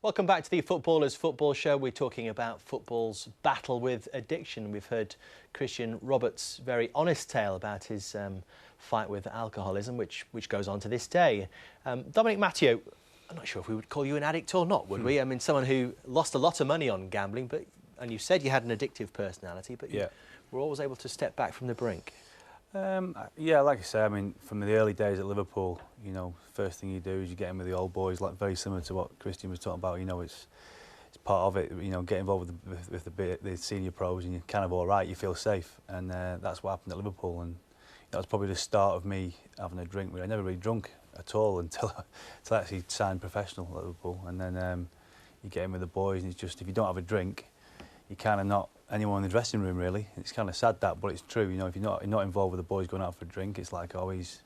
Welcome back to the Footballers Football Show. We're talking about football's battle with addiction. We've heard Christian Roberts' very honest tale about his fight with alcoholism, which goes on to this day. Dominic Matteo, I'm not sure if we would call you an addict or not, would we? I mean, someone who lost a lot of money on gambling, and you said you had an addictive personality, but you were always able to step back from the brink. Yeah, like I say, I mean, from the early days at Liverpool, you know, first thing you do is you get in with the old boys, like very similar to what Christian was talking about. You know, it's part of it. You know, get involved with the senior pros, and you're kind of all right. You feel safe, and that's what happened at Liverpool. And that was probably the start of me having a drink. I never really drunk at all until I actually signed professional at Liverpool. And then you get in with the boys, and it's just, if you don't have a drink, you're kind of not anyone in the dressing room, really. It's kind of sad that, but it's true. You know, if you're not involved with the boys going out for a drink, it's like, oh, he's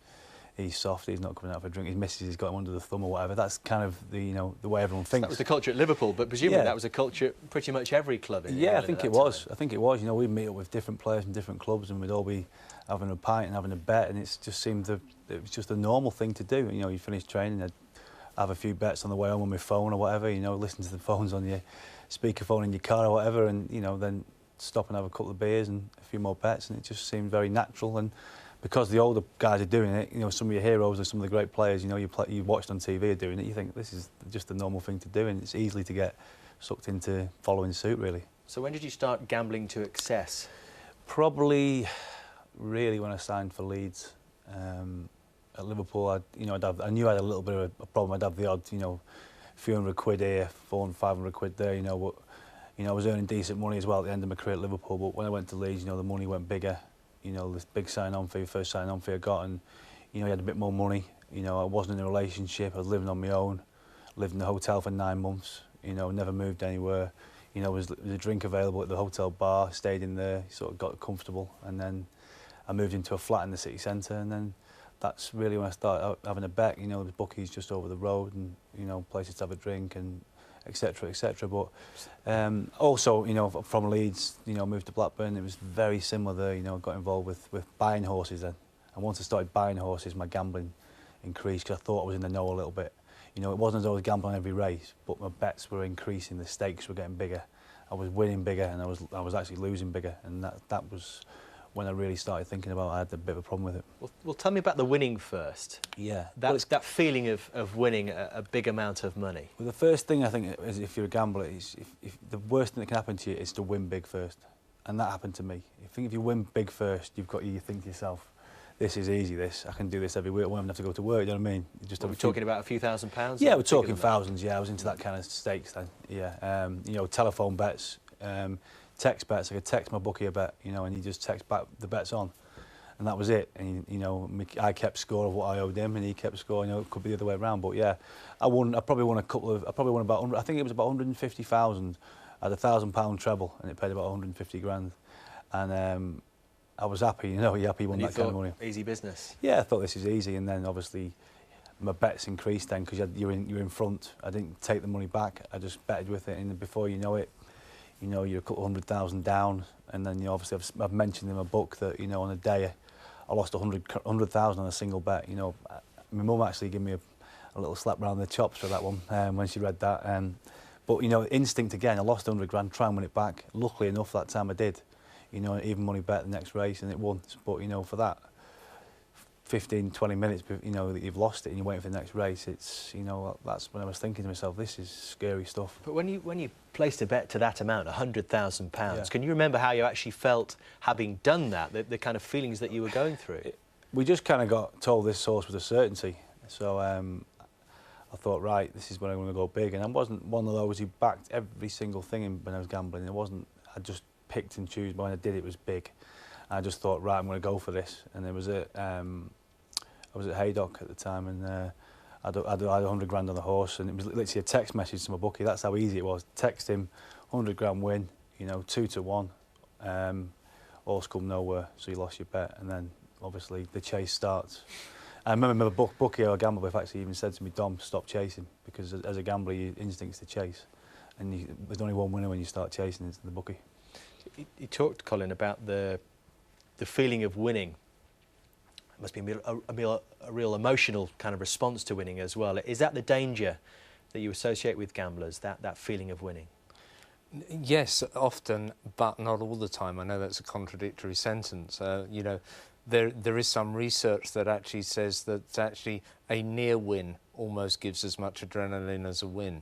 soft, he's not coming out for a drink, his missus has got him under the thumb or whatever. That's kind of the way everyone thinks. That was the culture at Liverpool, but presumably that was a culture at pretty much every club in England. I think it was. I think it was. You know, we'd meet up with different players from different clubs, and we'd all be having a pint and having a bet, and it just seemed it was just a normal thing to do. You know, you finish training, I'd have a few bets on the way home on my phone or whatever. You know, listen to the phones on your speakerphone in your car or whatever, and you know, then stop and have a couple of beers and a few more bets, and it just seemed very natural. And because the older guys are doing it, you know, some of your heroes or some of the great players, you know, you watched on TV are doing it, you think this is just a normal thing to do, and it's easily to get sucked into following suit, really. So when did you start gambling to excess? Probably really when I signed for Leeds. At Liverpool, I knew I had a little bit of a problem. I'd have the odd, you know, few hundred quid here, 400, 500 quid there, you know, but you know, I was earning decent money as well at the end of my career at Liverpool, but when I went to Leeds, you know, the money went bigger. You know, this big sign-on fee, first sign-on fee I got, and, you know, you had a bit more money. You know, I wasn't in a relationship, I was living on my own, lived in a hotel for 9 months, you know, never moved anywhere. You know, there was a drink available at the hotel bar, stayed in there, sort of got comfortable, and then I moved into a flat in the city centre, and then that's really when I started having a bet. You know, the bookies just over the road, and, you know, places to have a drink, and etc, etc. But also, you know, from Leeds, you know, moved to Blackburn. It was very similar there. You know, got involved with buying horses then. And once I started buying horses, my gambling increased because I thought I was in the know a little bit. You know, it wasn't as though I was gambling every race, but my bets were increasing. The stakes were getting bigger. I was winning bigger, and I was actually losing bigger. And that was when I really started thinking about I had a bit of a problem with it. Well, tell me about the winning first. Yeah. That feeling of winning a big amount of money. Well, the first thing I think is, if you're a gambler, is if the worst thing that can happen to you is to win big first. And that happened to me. I think if you win big first, you think to yourself, this is easy, I can do this every week, I won't have to go to work, you know what I mean? We're talking about a few £1,000s? Yeah, we're talking thousands, yeah. I was into that kind of stakes then, yeah. You know, telephone bets, text bets. I could text my bookie a bet, you know, and he just text back the bets on, and that was it. And you know, I kept score of what I owed him, and he kept score. You know, it could be the other way around, but yeah, I probably won about 100. I think it was about 150,000. I had £1,000 treble, and it paid about 150 grand, and I was happy. You know, you're happy you won that kind of money. Easy business. Yeah, I thought this is easy, and then obviously my bets increased then because you're in front. I didn't take the money back. I just betted with it, and before you know it, you know, you're a couple 100,000 down, and then, you know, obviously I've mentioned in my book that, you know, on a day I lost 100,000 on a single bet. You know, my mum actually gave me a little slap round the chops for that one when she read that. But, you know, instinct again, I lost 100 grand, try and win it back. Luckily enough, that time I did. You know, even money bet the next race, and it won. But, you know, for that 15, 20 minutes, you know, that you've lost it and you're waiting for the next race, it's, you know, that's when I was thinking to myself, this is scary stuff. But when you placed a bet to that amount, £100,000, can you remember how you actually felt having done that, the kind of feelings that you were going through? We just kind of got told this source with a certainty. So I thought, right, this is when I'm going to go big. And I wasn't one of those who backed every single thing when I was gambling. I just picked and chose, but when I did, it was big. And I just thought, right, I'm going to go for this. And it was I was at Haydock at the time, and I had 100 grand on the horse, and it was literally a text message to my bookie. That's how easy it was. Text him, 100 grand win, you know, 2 to 1. All's come nowhere, so you lost your bet, and then obviously the chase starts. I remember my bookie or gambler with actually even said to me, Dom, stop chasing, because as a gambler, your instinct's to chase, and there's only one winner when you start chasing, it's the bookie. You talked, Colin, about the feeling of winning. It must be a real emotional kind of response to winning as well. Is that the danger that you associate with gamblers, that feeling of winning? Yes, often, but not all the time. I know that's a contradictory sentence. You know, there is some research that actually says that actually a near win almost gives as much adrenaline as a win.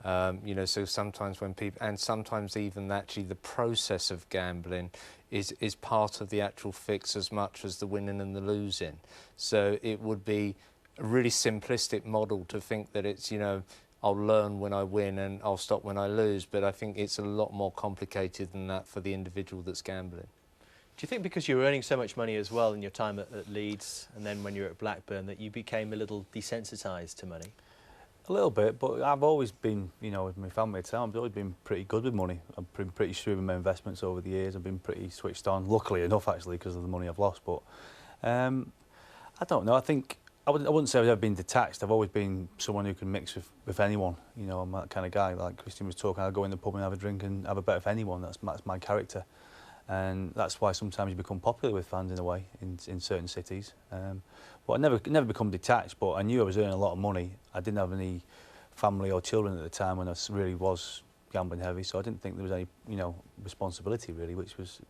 You know, so sometimes when people, and sometimes even actually the process of gambling is part of the actual fix as much as the winning and the losing. So it would be a really simplistic model to think that it's, you know, I'll learn when I win and I'll stop when I lose, but I think it's a lot more complicated than that for the individual that's gambling. Do you think because you were earning so much money as well in your time at Leeds and then when you were at Blackburn that you became a little desensitised to money? A little bit, but I've always been, you know, with my family at home, I've always been pretty good with money. I've been pretty shrewd with my investments over the years. I've been pretty switched on, luckily enough actually, because of the money I've lost. But I don't know, I think I wouldn't say I've ever been detached. I've always been someone who can mix with anyone. You know, I'm that kind of guy. Like Christian was talking, I'll go in the pub and have a drink and have a bet with anyone. That's my character. And that's why sometimes you become popular with fans in a way in certain cities. But I never become detached, but I knew I was earning a lot of money. I didn't have any family or children at the time when I really was gambling heavy, so I didn't think there was any, you know, responsibility really, which was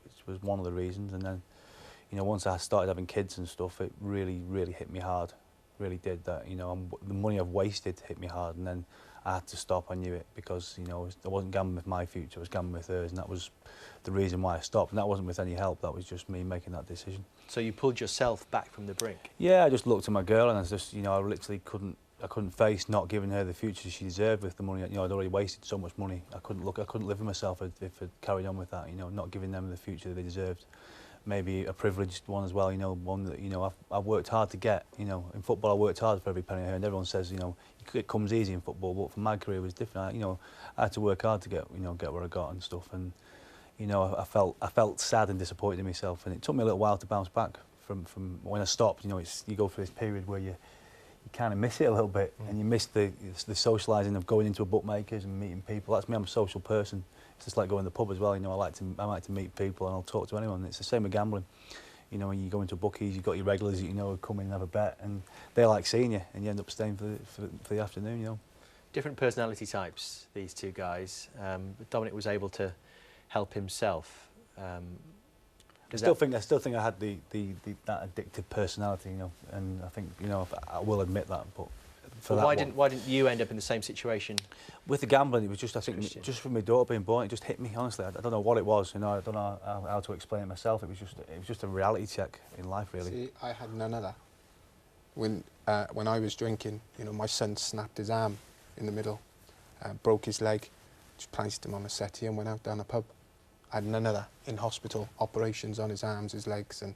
one of the reasons. And then, you know, once I started having kids and stuff, it really hit me hard. Really did that. You know, the money I've wasted hit me hard, and then I had to stop. I knew it because, you know, I wasn't gambling with my future, I was gambling with hers, and that was the reason why I stopped. And that wasn't with any help, that was just me making that decision. So you pulled yourself back from the brink? Yeah, I just looked at my girl and I just, you know, I literally couldn't face not giving her the future she deserved with the money. You know, I'd already wasted so much money. I couldn't live with myself if I'd carried on with that, you know, not giving them the future that they deserved. Maybe a privileged one as well, you know, one that, you know, I've worked hard to get. You know, in football I worked hard for every penny I earned. Everyone says, you know, it comes easy in football, but for my career it was different. You know, I had to work hard to get where I got and stuff. And, you know, I felt sad and disappointed in myself, and it took me a little while to bounce back from when I stopped. You know, you go through this period where you kind of miss it a little bit, and you miss the socialising of going into a bookmakers and meeting people. That's me. I'm a social person. It's just like going to the pub as well. You know, I like to meet people and I'll talk to anyone. It's the same with gambling. You know, when you go into bookies, you've got your regulars that you know come in and have a bet, and they like seeing you, and you end up staying for the afternoon. You know, different personality types. These two guys. Dominic was able to help himself. I still think I had that addictive personality, you know, and I think, you know, I will admit that. But why didn't you end up in the same situation? With the gambling, it was just, I think, Christian. Just from my daughter being born, it just hit me. Honestly, I don't know what it was. You know, I don't know how to explain it myself. It was just a reality check in life, really. See, I had none of that. When I was drinking, you know, my son snapped his arm in the middle, broke his leg, just placed him on a settee and went out down a pub. I had none of that. In hospital, operations on his arms, his legs, and,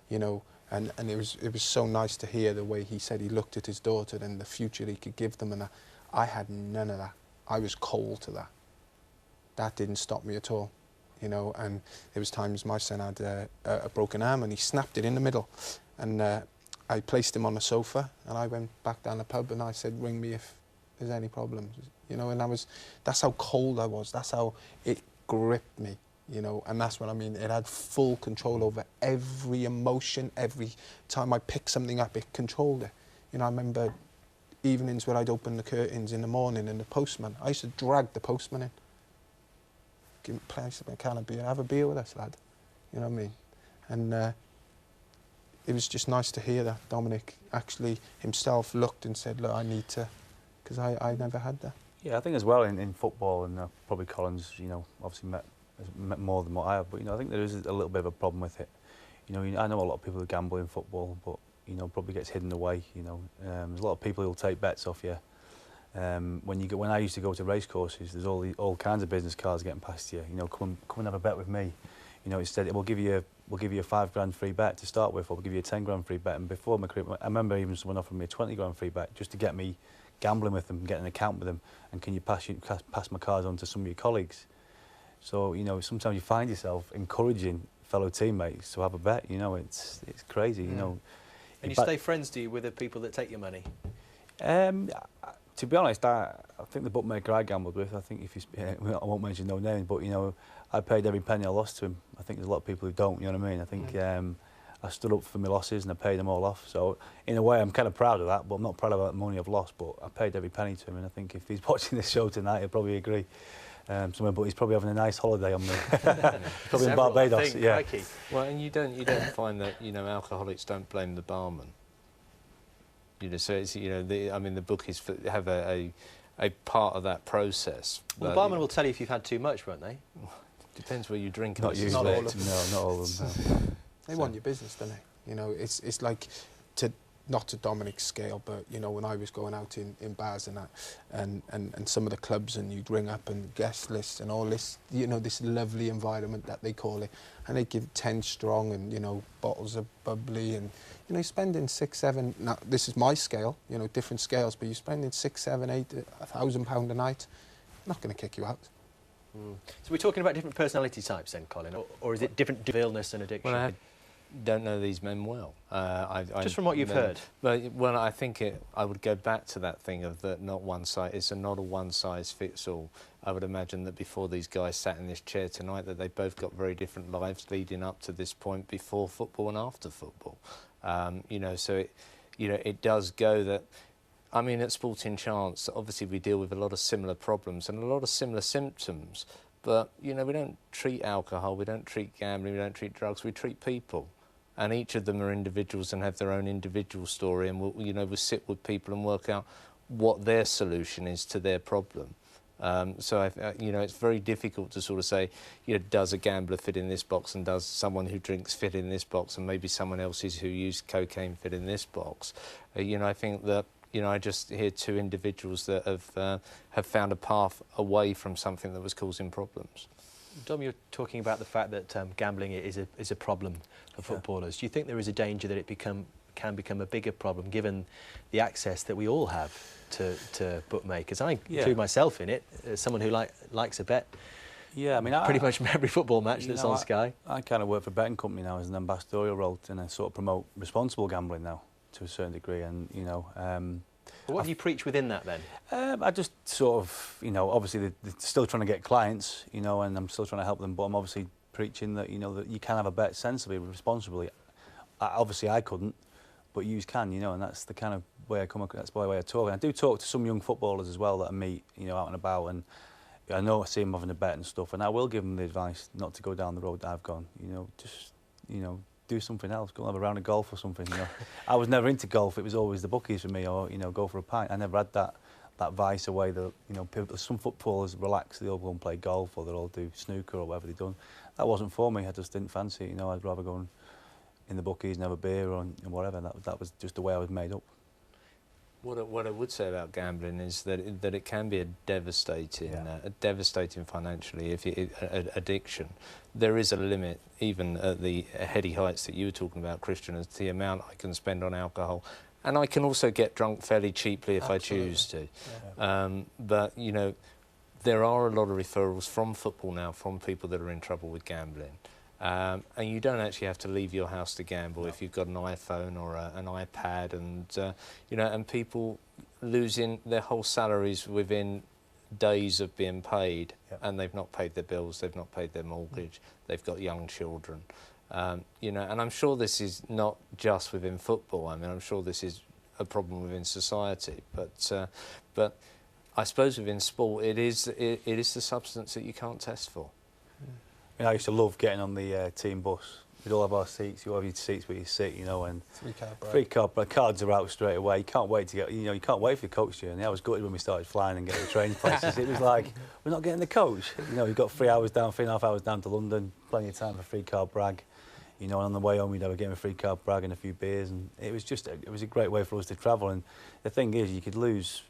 you know, and it was so nice to hear the way he said he looked at his daughter and the future he could give them, and I had none of that. I was cold to that. That didn't stop me at all, you know. And there was times my son had a broken arm and he snapped it in the middle, and I placed him on the sofa and I went back down the pub and I said, ring me if there's any problems, you know. And that's how cold I was. That's how it gripped me. You know, and that's what I mean. It had full control over every emotion. Every time I picked something up, it controlled it. You know, I remember evenings where I'd open the curtains in the morning and the postman, I used to drag the postman in. Give him a place, a can of beer, have a beer with us, lad. You know what I mean? And it was just nice to hear that Dominic actually himself looked and said, look, I need to, because I never had that. Yeah, I think as well in football, and probably Collins, you know, obviously met more than what I have, but, you know, I think there is a little bit of a problem with it. You know, I know a lot of people who gamble in football, but, you know, probably gets hidden away. You know, there's a lot of people who'll take bets off you. When I used to go to race courses, there's all kinds of business cards getting past you. You know, come and have a bet with me. You know, instead we'll give you a £5 free bet to start with, or we'll give you a £10 free bet. And before my career, I remember even someone offering me a £20 free bet just to get me gambling with them, get an account with them, and can you pass my cards on to some of your colleagues? So, you know, sometimes you find yourself encouraging fellow teammates to have a bet. You know, it's crazy. You know. And you stay friends, do you, with the people that take your money? To be honest, I think the bookmaker I gambled with, I think if I won't mention no names, but, you know, I paid every penny I lost to him. I think there's a lot of people who don't. You know what I mean? I think I stood up for my losses and I paid them all off. So in a way, I'm kind of proud of that, but I'm not proud of the money I've lost. But I paid every penny to him, and I think if he's watching this show tonight, he'll probably agree. But he's probably having a nice holiday on me. Probably in Barbados. Yeah. Crikey. Well, and you don't find that alcoholics don't blame the barman. So it's the bookies have a part of that process. Well, the barman will tell you if you've had too much, won't they? Depends where you drink. Not usually. Not all of them. No, not all of them. They want your business, don't they? It's like, not to Dominic's scale, but when I was going out in bars and that, and some of the clubs, and you'd ring up and guest lists and all this, this lovely environment that they call it, and they give 10 strong and bottles of bubbly, and you're spending 6, 7. Now this is my scale, different scales, but you're spending 6, 7, 8, £1,000 a night. Not going to kick you out. So we're talking about different personality types then, Colin, or is it different illness and addiction? Well, I don't know these men well. Just from what you've heard. Well, I think I would go back to that thing of that not a one size fits all. I would imagine that before these guys sat in this chair tonight, that they both got very different lives leading up to this point, before football and after football. So it does go that. I mean, at Sporting Chance, obviously we deal with a lot of similar problems and a lot of similar symptoms, but, we don't treat alcohol, we don't treat gambling, we don't treat drugs, we treat people. And each of them are individuals and have their own individual story, and we'll sit with people and work out what their solution is to their problem. So, it's very difficult to sort of say, does a gambler fit in this box, and does someone who drinks fit in this box, and maybe someone else who used cocaine fit in this box. I think that I just hear two individuals that have found a path away from something that was causing problems. Dom, you're talking about the fact that gambling is a problem for footballers. Do you think there is a danger that it can become a bigger problem, given the access that we all have to bookmakers? I include myself in it, as someone who likes a bet. Yeah, I mean, pretty much every football match that's on Sky. I kind of work for a betting company now as an ambassadorial role, and I sort of promote responsible gambling now, to a certain degree, and But what do you preach within that then? I just sort of, obviously they're still trying to get clients, and I'm still trying to help them, but I'm obviously preaching that, that you can have a bet sensibly, responsibly. Obviously I couldn't, but you can, and that's the kind of way I come across, that's the way I talk. And I do talk to some young footballers as well that I meet, out and about, and I see them having a bet and stuff, and I will give them the advice not to go down the road that I've gone, just, do something else, go and have a round of golf or something, I was never into golf, it was always the bookies for me, or, go for a pint. I never had that vice away that, people, some footballers relax, they all go and play golf, or they'll all do snooker or whatever they've done. That wasn't for me, I just didn't fancy it, I'd rather go in the bookies and have a beer or whatever. That was just the way I was made up. What I would say about gambling is that it can be a devastating financially addiction. There is a limit, even at the heady heights that you were talking about, Christian, as to the amount I can spend on alcohol, and I can also get drunk fairly cheaply if Absolutely. I choose to. Yeah. But there are a lot of referrals from football now from people that are in trouble with gambling. And you don't actually have to leave your house to gamble if you've got an iPhone or an iPad, and and people losing their whole salaries within days of being paid, and they've not paid their bills, they've not paid their mortgage, they've got young children, and I'm sure this is not just within football. I mean, I'm sure this is a problem within society, but I suppose within sport, it is the substance that you can't test for. I used to love getting on the team bus. We'd all have our seats. You have your seats where you sit, and free card break. Cards are out straight away. You can't wait to get. You can't wait for the coach journey. I was gutted when we started flying and getting the train places. It was like we're not getting the coach. You've got 3.5 hours down to London. Plenty of time for free card brag. And on the way home we'd have a game of free card brag and a few beers, and it was a great way for us to travel. And the thing is, you could lose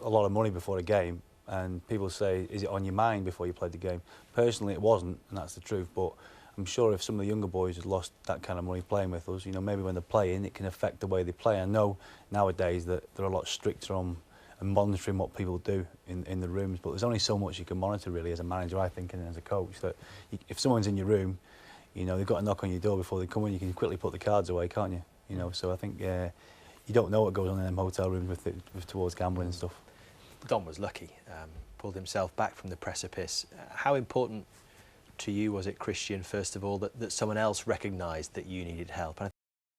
a lot of money before a game. And people say, is it on your mind before you played the game? Personally, it wasn't, and that's the truth. But I'm sure if some of the younger boys had lost that kind of money playing with us, maybe when they're playing, it can affect the way they play. I know nowadays that they're a lot stricter on and monitoring what people do in the rooms, but there's only so much you can monitor, really, as a manager, I think, and as a coach, that if someone's in your room, they've got to knock on your door before they come in, you can quickly put the cards away, can't you? So I think you don't know what goes on in them hotel rooms with towards gambling and stuff. Dom was lucky, pulled himself back from the precipice. How important to you, was it, Christian, first of all, that someone else recognised that you needed help? And